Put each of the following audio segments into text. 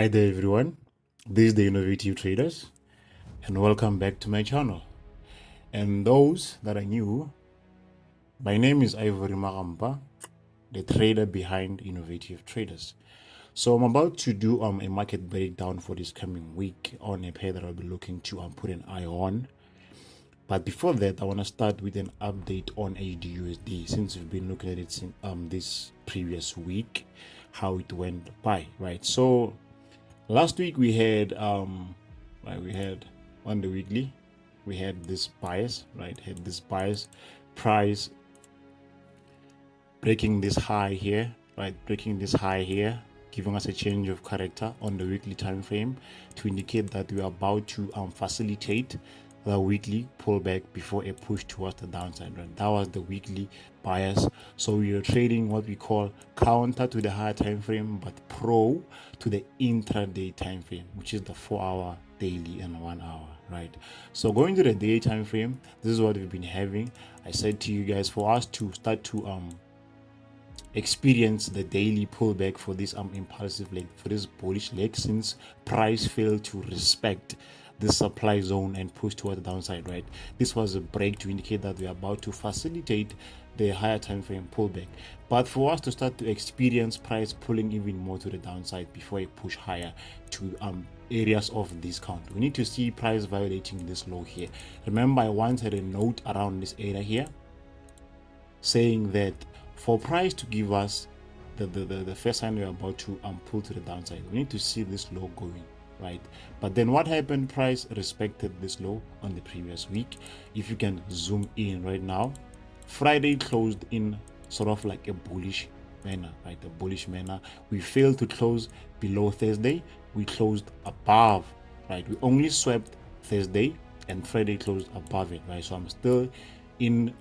Hi there everyone, this is the Innovative Traders and welcome back to my channel. And those that are new, my name is Ivory Marampa, the trader behind Innovative Traders. So I'm about to do a market breakdown for this coming week on a pair that I'll be looking to put an eye on. But before that, I want to start with an update on AUDUSD since we've been looking at it since this previous week, how it went by, right? So last week we had on the weekly, we had this bias, right? Had this bias price breaking this high here, right? Breaking this high here, giving us a change of character on the weekly time frame to indicate that we are about to facilitate the weekly pullback before a push towards the downside, right? That was the weekly bias. So we are trading what we call counter to the higher time frame, but pro to the intraday time frame, which is the 4-hour daily and 1 hour, right? So going to the day time frame, this is what we've been having. I said to you guys, for us to start to experience the daily pullback for this impulsive leg, for this bullish leg, since price failed to respect the supply zone and push toward the downside, right? This was a break to indicate that we are about to facilitate the higher time frame pullback. But for us to start to experience price pulling even more to the downside before it push higher to areas of discount, we need to see price violating this low here. Remember, I once had a note around this area here saying that for price to give us the first sign we're about to pull to the downside, we need to see this low going, right? But then what happened? Price respected this low on the previous week. If you can zoom in right now, Friday closed in sort of like a bullish manner, right? A bullish manner. We failed to close below Thursday. We closed above, right? We only swept Thursday and Friday closed above it, right? So I'm still in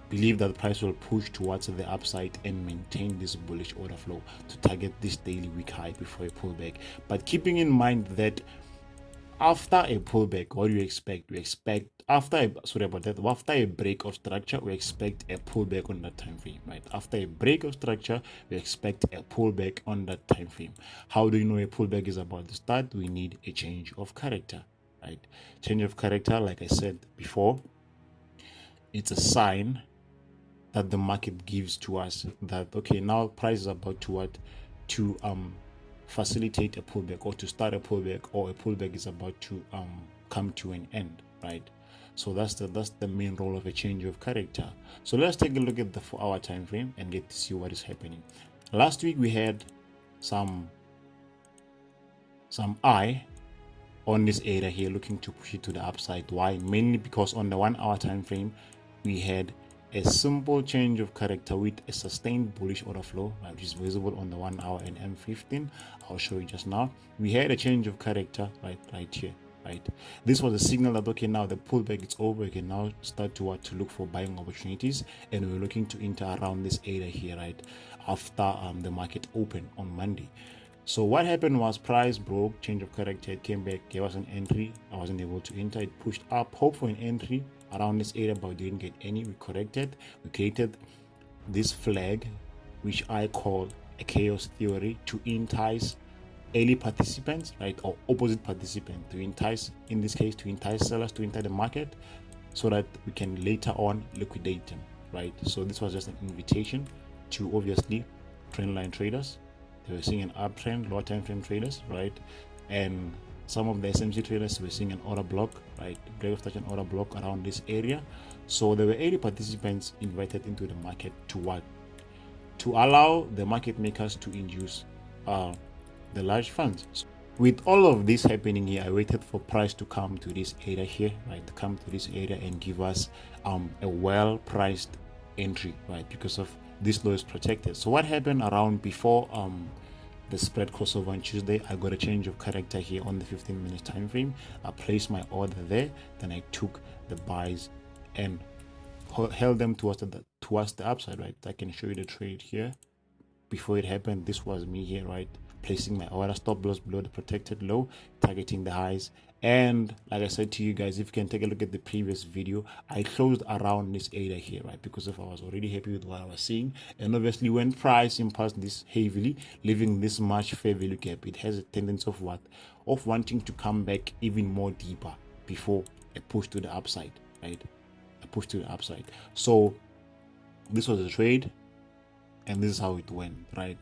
believe that the price will push towards the upside and maintain this bullish order flow to target this daily week high before a pullback. But keeping in mind that after a pullback, what do you expect? We expect after a break of structure, we expect a pullback on that time frame, right? After a break of structure, we expect a pullback on that time frame. How do you know a pullback is about to start? We need a change of character, right? Change of character, like I said before, it's a sign that the market gives to us that, okay, now price is about to facilitate a pullback or to start a pullback, or a pullback is about to come to an end, right? So that's the main role of a change of character. So let's take a look at the 4-hour time frame and get to see what is happening. Last week we had some eye on this area here looking to push it to the upside. Why? Mainly because on the 1-hour time frame we had a simple change of character with a sustained bullish order flow, which is visible on the 1 hour and M15. I'll show you just now. We had a change of character right here, right? This was a signal that, okay, now the pullback is over. We can now start to look for buying opportunities, and we're looking to enter around this area here, right, after the market opened on Monday. So what happened was price broke, change of character, it came back, gave us an entry. I wasn't able to enter. It pushed up, hope for an entry around this area, but we didn't get any. We corrected. We created this flag, which I call a chaos theory, to entice early participants, right, or opposite participants, to entice, in this case, to entice sellers to enter the market so that we can later on liquidate them, right? So this was just an invitation to, obviously, trendline traders. They were seeing an uptrend, lower time frame traders, right? And some of the SMC traders were seeing an order block, right? Break of such an order block around this area. So there were 80 participants invited into the market to what? To allow the market makers to induce the large funds. So with all of this happening here, I waited for price to come to this area here, right? To come to this area and give us a well-priced entry, right? Because of this low is protected. So what happened around before the spread crossover on Tuesday? I got a change of character here on the 15-minute time frame. I placed my order there, then I took the buys and held them towards the upside, right? I can show you the trade here. Before it happened, this was me here, right, placing my order stop loss below the protected low, targeting the highs. And like I said to you guys, if you can take a look at the previous video, I closed around this area here, right? Because if I was already happy with what I was seeing, and obviously when price impulsed this heavily, leaving this much fair value gap, it has a tendency of what? Of wanting to come back even more deeper before a push to the upside, right? A push to the upside. So this was a trade, and this is how it went, right?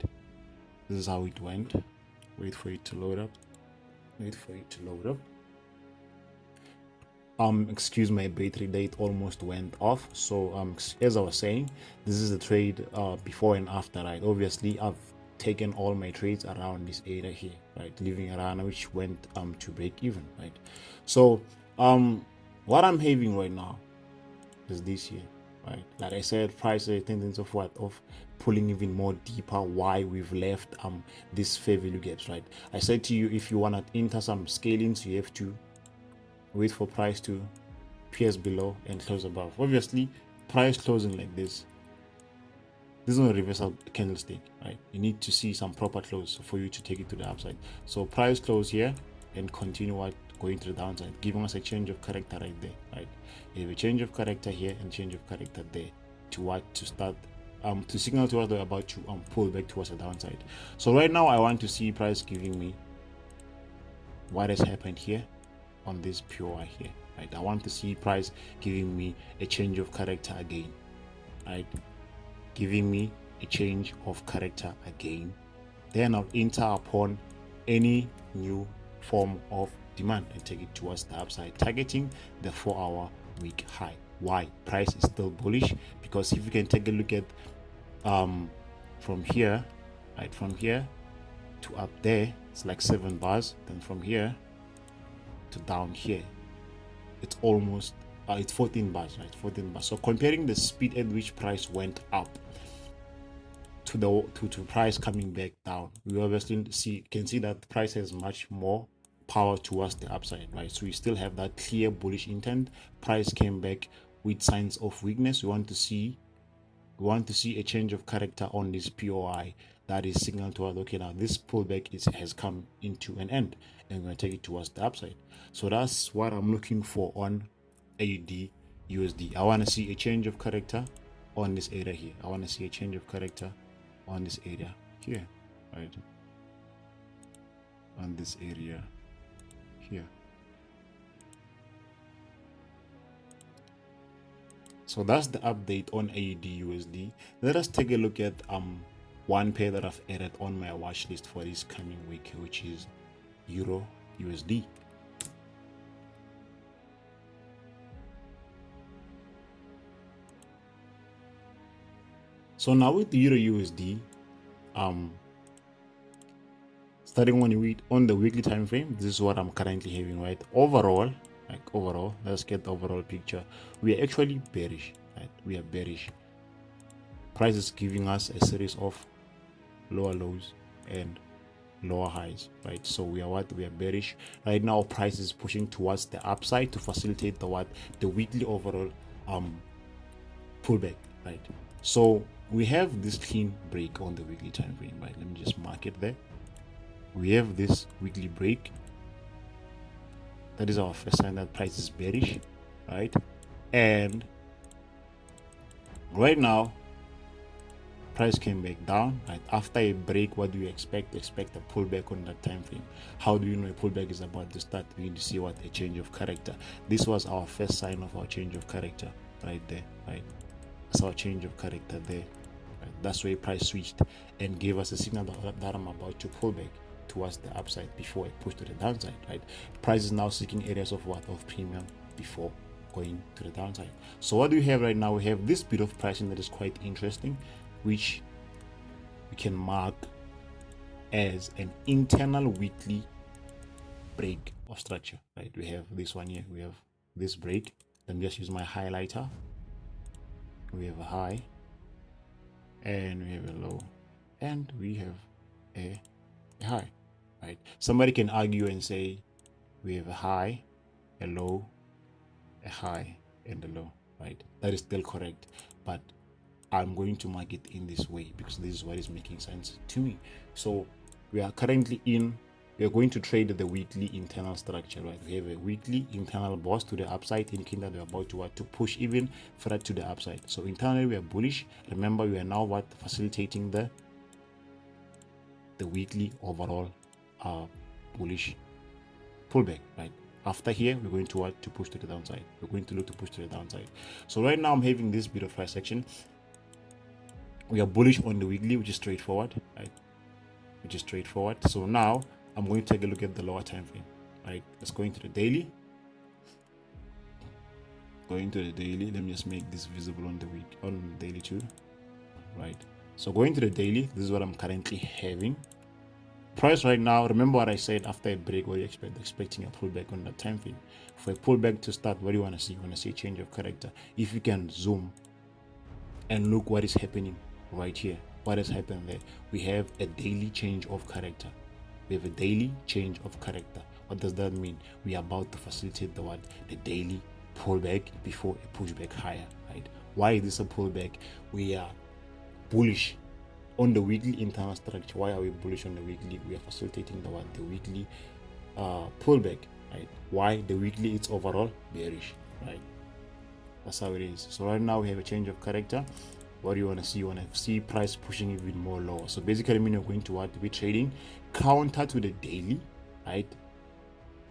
This is how it went. Wait for it to load up. Wait for it to load up. Excuse my battery date almost went off. So as I was saying, this is the trade before and after, right? Obviously I've taken all my trades around this area here, right? Leaving a runner which went to break even, right? So what I'm having right now is this here, right? Like I said, price has a tendency of what? Of pulling even more deeper. Why we've left this fair value gaps, right? I said to you, if you want to enter some scalings, you have to wait for price to pierce below and close above. Obviously price closing like this is not a reversal candlestick, right? You need to see some proper close for you to take it to the upside. So price close here and continue what? Going to the downside, giving us a change of character right there, right? You have a change of character here and change of character there to what? To start to signal to us they're about to pull back towards the downside. So right now I want to see price giving me what has happened here on this POI here, right? I want to see price giving me a change of character again, right? Giving me a change of character again. Then I'll enter upon any new form of demand and take it towards the upside, targeting the 4-hour week high. Why? Price is still bullish, because if you can take a look at from here, right, from here to up there, it's like 7 bars. Then from here to down here, it's almost it's 14 bars, right? 14 bars. So comparing the speed at which price went up to the to price coming back down, we obviously can see that price has much more power towards the upside, right? So we still have that clear bullish intent. Price came back with signs of weakness. We want to see a change of character on this POI that is signal to us, okay, now this pullback has come into an end, and we're going to take it towards the upside. So that's what I'm looking for on AUDUSD. I want to see a change of character on this area here. I want to see a change of character on this area here, right? On this area here. So that's the update on AUDUSD. Let us take a look at one pair that I've added on my watch list for this coming week, which is EURUSD. So now with the EURUSD, starting on the weekly time frame, this is what I'm currently having, right? Overall, let's get the overall picture. We are actually bearish, right? We are bearish. Price is giving us a series of lower lows and lower highs, right? So we are bearish right now. Price is pushing towards the upside to facilitate the weekly overall pullback, right? So we have this clean break on the weekly time frame, right? Let me just mark it there. We have this weekly break. That is our first sign that price is bearish, right? And right now price came back down, right? After a break, what do you expect? Expect a pullback on that time frame. How do you know a pullback is about to start? We need to see what a change of character. This was our first sign of our change of character right there, right? That's our change of character there, right? That's where price switched and gave us a signal that I'm about to pull back towards the upside before I push to the downside, right? Price is now seeking areas of premium before going to the downside. So what do we have right now? We have this bit of pricing that is quite interesting, which we can mark as an internal weekly break of structure, right? We have this one here, we have this break. Let me just use my highlighter. We have a high and we have a low and we have a high, right? Somebody can argue and say we have a high, a low, a high, and a low, right? That is still correct, but I'm going to mark it in this way because this is what is making sense to me. So we are currently in, we are going to trade the weekly internal structure, right? We have a weekly internal boss to the upside, indicating that we're about to push even further to the upside. So internally we are bullish. Remember, we are now facilitating the weekly overall bullish pullback, right? After here, we're going to push to the downside. We're going to look to push to the downside. So right now I'm having this bit of price action. We are bullish on the weekly, which is straightforward, right? Which is straightforward. So now I'm going to take a look at the lower time frame, right? Let's go into the daily. Going to the daily. Let me just make this visible on the daily too, right? So going to the daily, this is what I'm currently having. Price right now, remember what I said, after a break, what do you expect? Expecting a pullback on that time frame. For a pullback to start, what do you want to see? You want to see a change of character. If you can zoom and look what is happening right here, what has happened there, we have a daily change of character. We have a daily change of character. What does that mean? We are about to facilitate the daily pullback before a pushback higher, right? Why is this a pullback? We are bullish on the weekly internal structure. Why are we bullish on the weekly? We are facilitating the weekly pullback, right? Why? The weekly, it's overall bearish, right? That's how it is. So right now we have a change of character. What do you want to see? You want to see price pushing even more lower. So basically, we're going to be trading counter to the daily, right?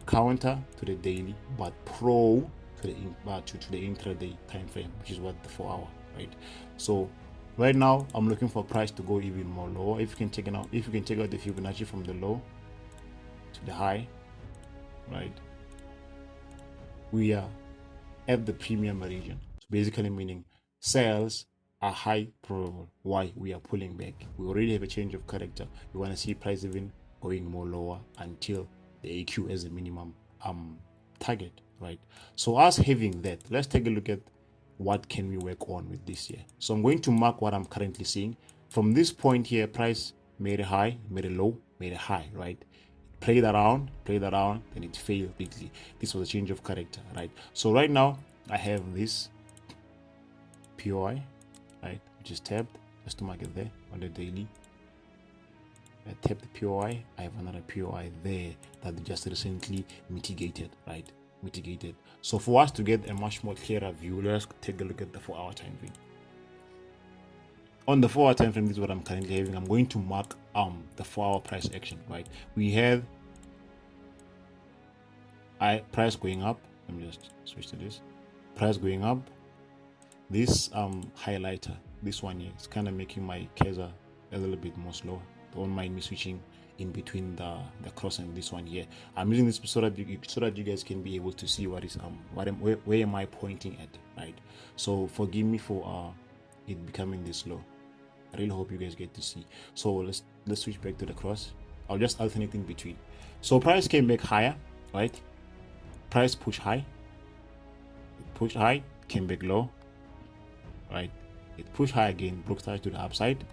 Counter to the daily, but pro to the intraday time frame, which is what the 4 hour, right? So right now I'm looking for price to go even more lower. If you can take out the Fibonacci from the low to the high, right, we are at the premium region. So basically meaning sales are high probable. Why? We are pulling back. We already have a change of character. We want to see price even going more lower until the AQ as a minimum target, right? So us having that, let's take a look at what can we work on with this here. So I'm going to mark what I'm currently seeing. From this point here, price made a high, made a low, made a high, right? Played around, and it failed quickly. This was a change of character, right? So right now I have this POI, right, which is tapped. Just to mark it there on the daily. I tap the POI. I have another POI there that just recently mitigated, right? Mitigated. So for us to get a much more clearer view, let's take a look at the 4 hour time frame. On the 4 hour time frame, this is what I'm currently having. I'm going to mark the 4 hour price action, right? We have price going up. Let me just switch to this. Price going up. This highlighter, this one here, is kind of making my cursor a little bit more slow. Don't mind me switching in between the cross and this one here. I'm using this so that you guys can be able to see what is where am I pointing at, right? So forgive me for it becoming this slow. I really hope you guys get to see. So let's switch back to the cross. I'll just alternate in between. So price came back higher, right? Price push high, it pushed high, came back low, right? It pushed high again, broke started to the upside.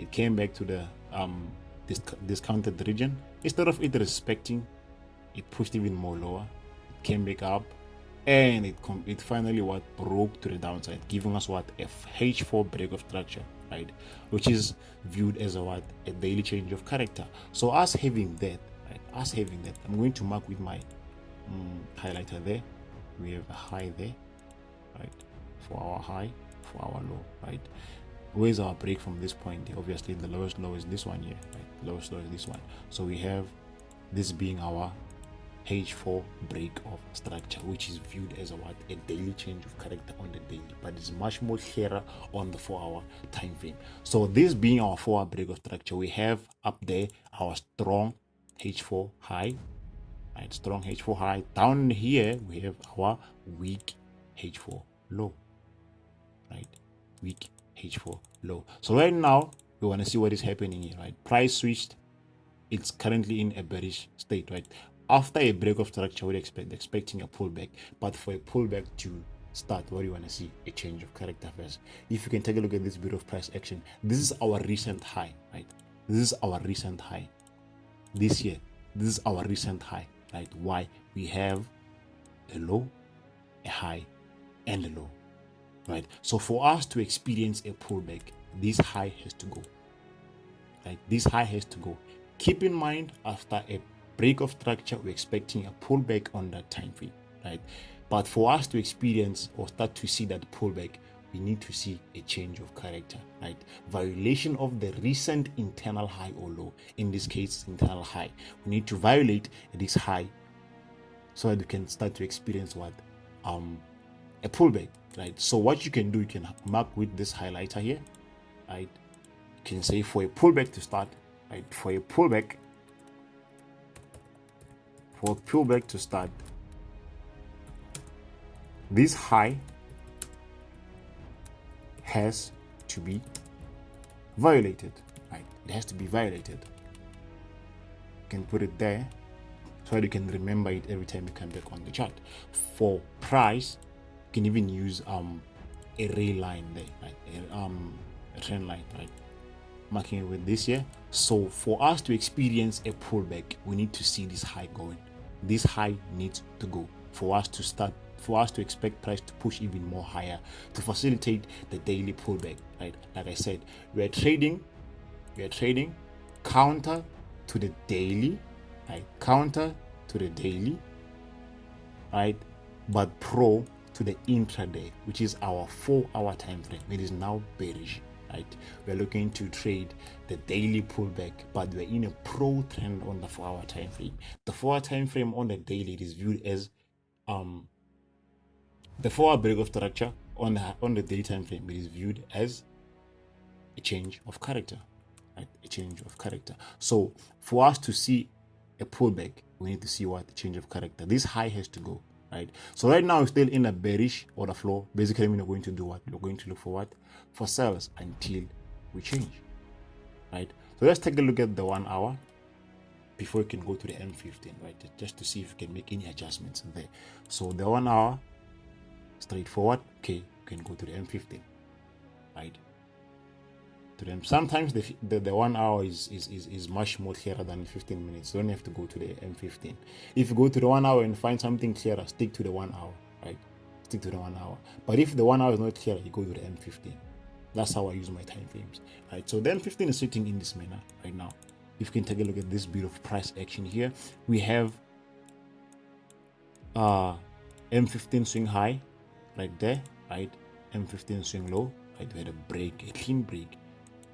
It came back to the discounted region. Instead of it respecting, it pushed even more lower. It came back up, and it finally broke to the downside, giving us a H4 break of structure, right? Which is viewed as a daily change of character. So us having that, right? I'm going to mark with my highlighter there. We have a high there, right? For our high, for our low, right? Where's our break from this point? Obviously the lowest low is this one here, right? The lowest low is this one. So we have this being our H4 break of structure, which is viewed as a daily change of character on the daily, but it's much more clearer on the 4 hour time frame. So this being our 4 hour break of structure, we have up there our strong H4 high, right? Strong H4 high. Down here we have our weak H4 low, right? Weak H4 low. So right now we want to see what is happening here, right? Price switched. It's currently in a bearish state, right? After a break of structure, we're expecting a pullback, but for a pullback to start, what do you want to see? A change of character first. If you can take a look at this bit of price action, this is our recent high, right? This is our recent high this year. This is our recent high, right? Why? We have a low, a high, and a low, right? So for us to experience a pullback, this high has to go, right? This high has to go. keep in mind, after a break of structure, we're expecting a pullback on that time frame, right? But for us to experience or start to see that pullback, we need to see a change of character, right? Violation of the recent internal high or low. In this case, internal high. We need to violate this high so that you can start to experience what? A pullback, right? So what you can do, you can mark with this highlighter here, right? You can say for a pullback to start, right? For a pullback to start, this high has to be violated, right? It has to be violated. You can put it there so that you can remember it every time you come back on the chart. For price, you can even use a ray line there, right? A trend line, right? Marking it with this here. So for us to experience a pullback, we need to see this high going. This high needs to go for us to expect price to push even more higher to facilitate the daily pullback, right? Like I said, we are trading counter to the daily, right? Counter to the daily, right? But pro to the intraday, which is our 4-hour time frame. It is now bearish, right? We're looking to trade the daily pullback, but we're in a pro trend on the 4-hour time frame. The 4-hour time frame on the daily, it is viewed as the 4-hour break of structure on the daily time frame. It is viewed as a change of character, right? A change of character. So for us to see a pullback, we need to see what? The change of character. This high has to go, right? So right now we're still in a bearish order flow. Basically, we're going to do what? We're going to look for what? For sales until we change, right? So let's take a look at the 1 hour before we can go to the M15, right? Just to see if we can make any adjustments in there. So the 1 hour, straightforward. Okay, you can go to the M15, right? To them, sometimes the 1 hour is much more clearer than 15 minutes. You don't have to go to the M15. If you go to the 1 hour and find something clearer, stick to the 1 hour, right? Stick to the 1 hour. But if the 1 hour is not clear, you go to the M15. That's how I use my time frames, right? So the M15 is sitting in this manner right now. If you can take a look at this bit of price action here, we have M15 swing high right there, right? M15 swing low, right? We had a break, a clean break.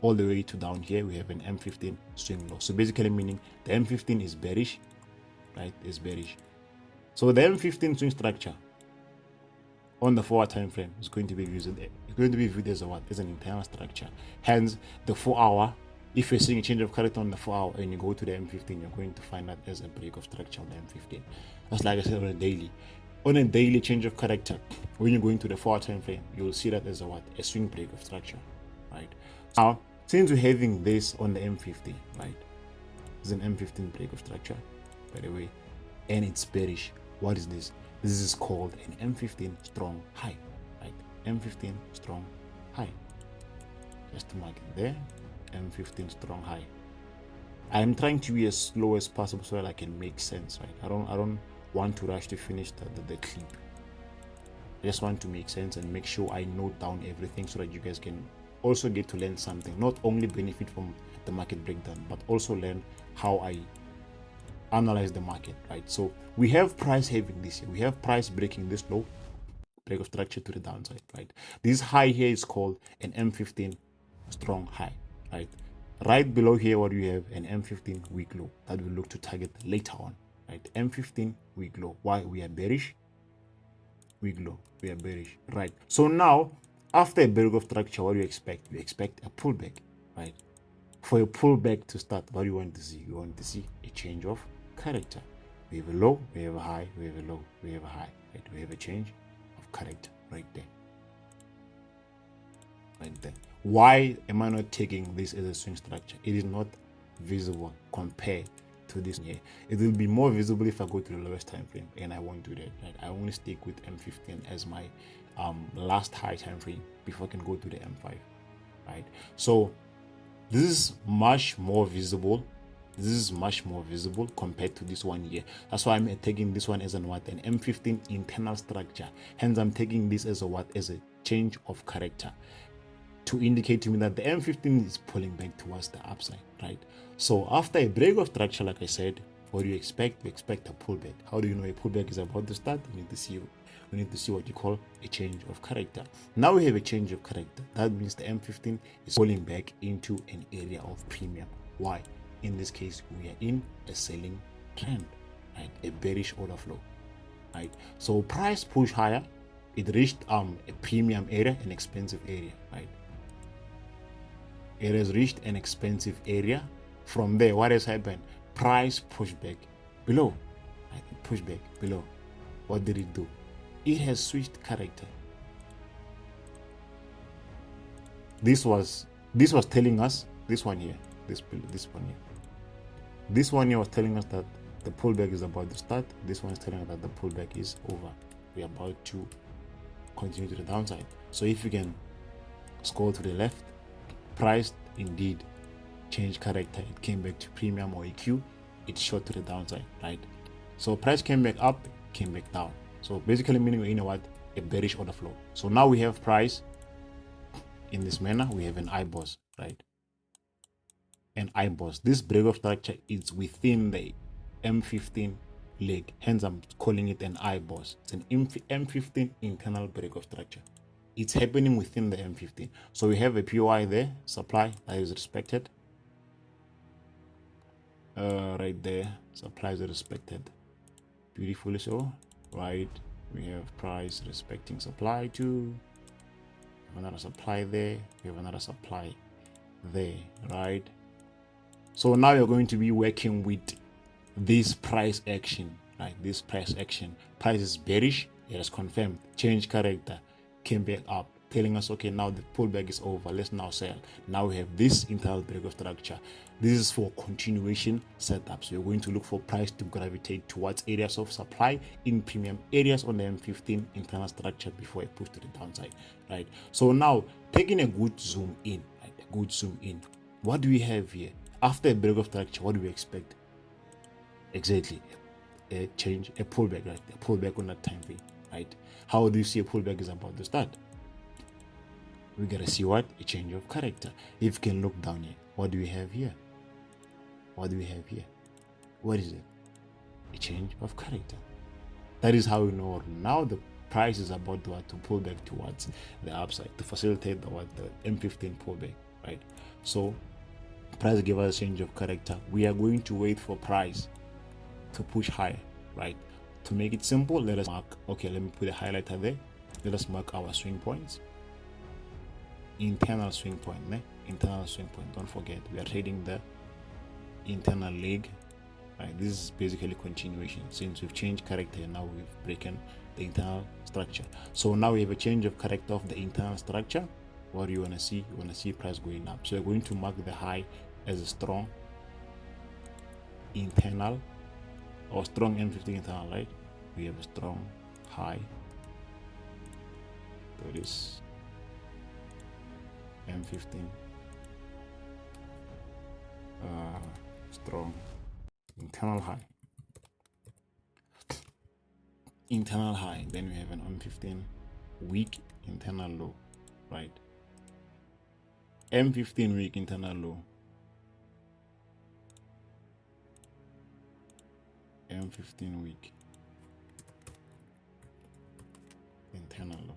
All the way to down here, we have an M15 swing low. So basically meaning the M15 is bearish, right? Is bearish. So the M15 swing structure on the 4-hour time frame is going to be viewed as a what? As an internal structure. Hence, the 4-hour, if you're seeing a change of character on the 4-hour and you go to the M15, you're going to find that as a break of structure on the M15. That's like I said on a daily. On a daily change of character, when you're going to the 4-hour time frame, you'll see that as a what? A swing break of structure, right? Now, since we're having this on the M50, right? It's an M15 break of structure, by the way, and it's bearish. What is this? This is called an M15 strong high, right? M15 strong high. Just to mark it there, M15 strong high. I'm trying to be as slow as possible so that I can make sense, right? I don't want to rush to finish the clip. I just want to make sense and make sure I note down everything so that you guys can also get to learn something, not only benefit from the market breakdown, but also learn how I analyze the market, right? So we have price having this here. We have price breaking this low, break of structure to the downside, right? This high here is called an M15 strong high, right? Right below here, what we have an M15 weak low that we look to target later on, right? M15 weak low. Why? We are bearish. Weak low. We are bearish, right? So now, after a break of structure, what do you expect? You expect a pullback, right? For a pullback to start, what do you want to see? You want to see a change of character. We have a low, we have a high, we have a low, we have a high, right? We have a change of character right there. Right there. Why am I not taking this as a swing structure? It is not visible compared to this here. It will be more visible if I go to the lowest time frame, and I won't do that, right? I only stick with M15 as my last high time frame before I can go to the M5, right? So this is much more visible. This is much more visible compared to this one here. That's why I'm taking this one as an what? An M15 internal structure. Hence, I'm taking this as a what? As a change of character to indicate to me that the M15 is pulling back towards the upside, right? So after a break of structure, like I said, what do you expect? You expect a pullback. How do you know a pullback is about to start? We need to see what you call a change of character. Now we have a change of character. That means the M15 is pulling back into an area of premium. Why? In this case, we are in a selling trend, right? A bearish order flow, right? So price push higher. It reached a premium area, an expensive area, right? It has reached an expensive area. From there, what has happened? Price pushed back below, right? It pushed back below. What did it do? It has switched character. This was telling us, this one here, this one here. This one here was telling us that the pullback is about to start. This one is telling us that the pullback is over. We are about to continue to the downside. So if you can scroll to the left, price indeed changed character. It came back to premium or EQ. It shot to the downside, right? So price came back up, came back down. So basically meaning we're in a bearish order flow. So now we have price in this manner. We have an IBOS, right? An IBOS. This break of structure is within the M15 leg. Hence I'm calling it an IBOS. It's an M15 internal break of structure. It's happening within the M15. So we have a POI there, supply that is respected. Right there, supply is respected. Beautifully so, right? We have price respecting supply too. Another supply there. We have another supply there, right? So now you're going to be working with this price action, right? This price action. Price is bearish. It has confirmed. Change character. Came back up. Telling us, okay, now the pullback is over. Let's now sell. Now we have this internal break of structure. This is for continuation setup. So you're going to look for price to gravitate towards areas of supply in premium areas on the M15 internal structure before it push to the downside, right? So now taking a good zoom in, right? A good zoom in. What do we have here? After a break of structure, what do we expect? Exactly, a change, a pullback, right? A pullback on that time frame, right? How do you see a pullback is about to start? We gotta see what? A change of character. If you can look down here, what do we have here? What do we have here? What is it? A change of character. That is how we know now the price is about to pull back towards the upside to facilitate the M15 pullback, right? So price give us a change of character. We are going to wait for price to push higher, right? To make it simple, let us mark, okay, let me put a highlighter there. Let us mark our swing points. Internal swing point, internal swing point. Don't forget, we are trading the internal leg, right? This is basically continuation. Since we've changed character, now we've broken the internal structure. So now we have a change of character of the internal structure. What do you want to see? You want to see price going up. So we're going to mark the high as a strong internal or strong M15 internal, right? We have a strong high. So this M15 strong internal high. Internal high. Then we have an M15 weak internal low, right? M15 weak internal low. M15 week internal low,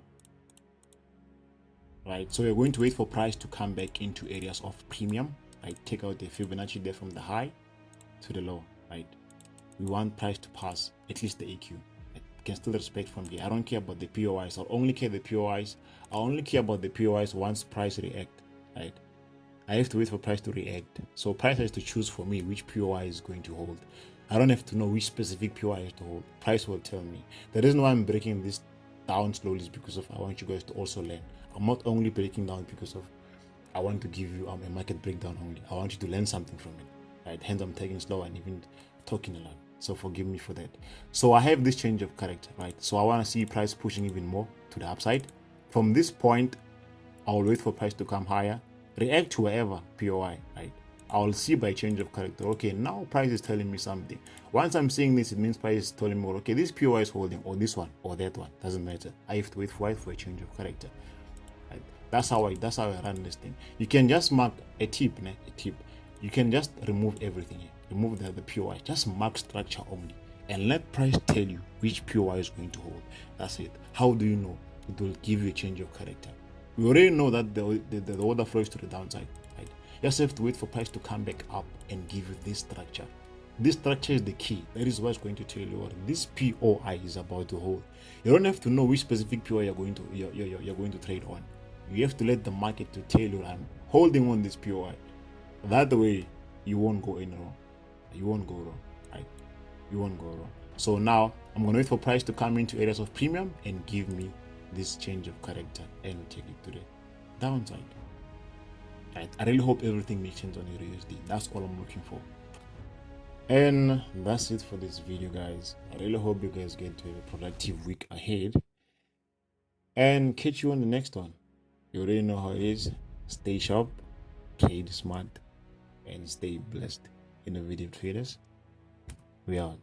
right? So we're going to wait for price to come back into areas of premium, right? Take out the Fibonacci there from the high to the low, right? We want price to pass at least the EQ. It can still respect from here. I don't care about the POIs. I'll only care the POIs. I only care about the POIs once price react, right? I have to wait for price to react. So price has to choose for me which POI is going to hold. I don't have to know which specific POI has to hold. Price will tell me. The reason why I'm breaking this down slowly is because of I want you guys to also learn. I'm not only breaking down because of I want to give you a market breakdown only. I want you to learn something from it, right? Hence I'm taking slow and even talking a lot. So forgive me for that. So I have this change of character, right? So I want to see price pushing even more to the upside. From this point, I'll wait for price to come higher, react to whatever POI, right? I'll see by change of character, okay, now price is telling me something. Once I'm seeing this, it means price is telling me, okay, this POI is holding, or this one, or that one, doesn't matter. I have to wait for a change of character. Right? That's how I run this thing. You can just mark a tip, ne? A tip. You can just remove everything here. Remove the POI. Just mark structure only, and let price tell you which POI is going to hold. That's it. How do you know? It will give you a change of character. We already know that the order flows to the downside, right? You just have to wait for price to come back up and give you this structure. This structure is the key. That is what's going to tell you what this POI is about to hold. You don't have to know which specific POI you're going to trade on. You have to let the market to tell you, I'm holding on this POI. That way you won't go in wrong. You won't go wrong, right? You won't go wrong. So now I'm gonna wait for price to come into areas of premium and give me this change of character and take it to the downside. Right? I really hope everything makes sense on EURUSD. That's all I'm looking for. And that's it for this video, guys. I really hope you guys get to have a productive week ahead, and catch you on the next one. You already know how it is. Stay sharp, trade smart, and stay blessed. Innovative traders, we out.